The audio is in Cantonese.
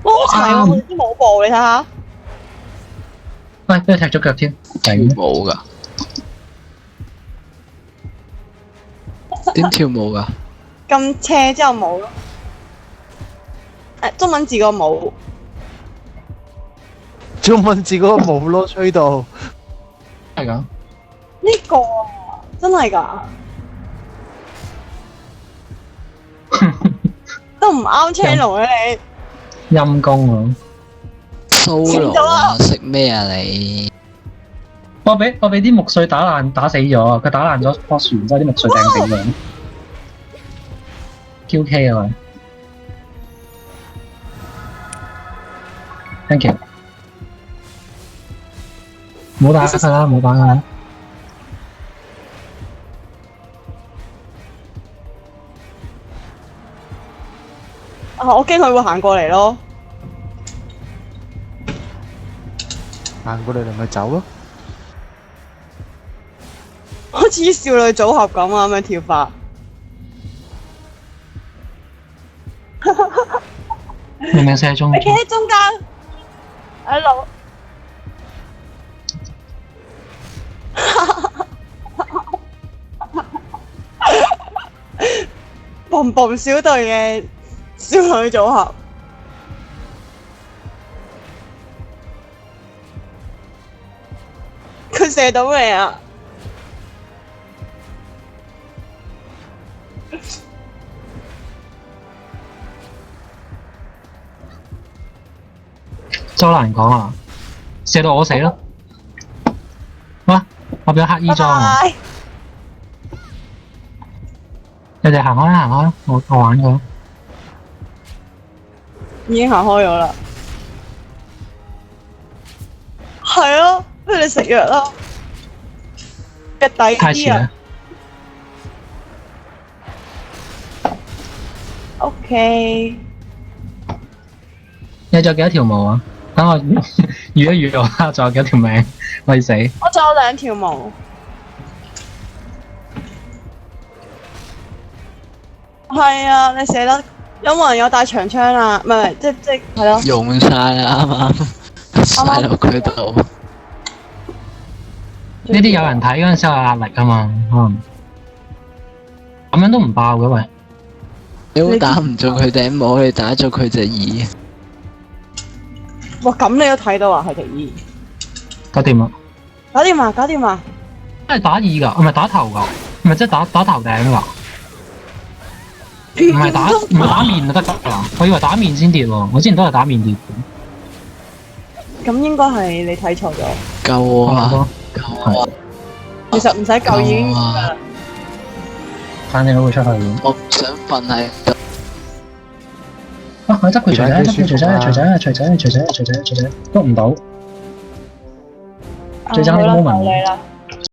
哇！齊我啲舞步，你睇下。喂，俾佢踢咗腳添，頂！冇噶？點跳舞噶？咁斜之後冇咯。中文字個冇。中文字嗰個冇咯，吹到。係㗎。呢個啊，真係㗎。都唔啱 channel 嘅你。陰公啊！solo 啊，食咩啊你？我俾啲木碎打死咗，佢打爛咗棵樹，之後啲木碎掟死咗。QK 啊！ Thank you。冇打佢啦，冇打佢啦。我驚佢會行過嚟咯。行過嚟你咪走咯。好似少女組合咁啊，咁樣跳法。明明射中。你企喺中間。Hello。蹦蹦小隊嘅少女組合。佢射到未啊？周難講啊！射到我死咯！哇！我變咗黑衣裝啊！你哋行開啦，行開啦！我玩佢。已經行開咗啦。係咯，不如你食藥啦。嘅底啲啊。OK。你仲有幾多條毛啊？等我預一預我，仲有幾多條命？可以死。我仲有2條毛。係啊，你寫得有冇人有帶長槍啊？唔係，即係咯。用晒啦，啱啱晒落佢度。呢啲有人睇嗰陣時有壓力啊嘛，咁樣都唔爆嘅喂。你都打唔中佢頂帽，你打中佢隻耳。哇！咁你都睇到啊？係隻耳。搞掂啦！搞掂啊！搞掂啊！真係打耳㗎，唔係打頭㗎，唔係即係打頭頂㗎。唔係打面就得㗎，我以為打面先跌喎，我之前都係打面跌。咁應該係你睇錯咗。夠啊！夠啊！其實唔使救已經㗎啦。反正都會出去。我唔想瞓喺度。啊！我執佢錘仔，都唔到。最憎呢個 moment。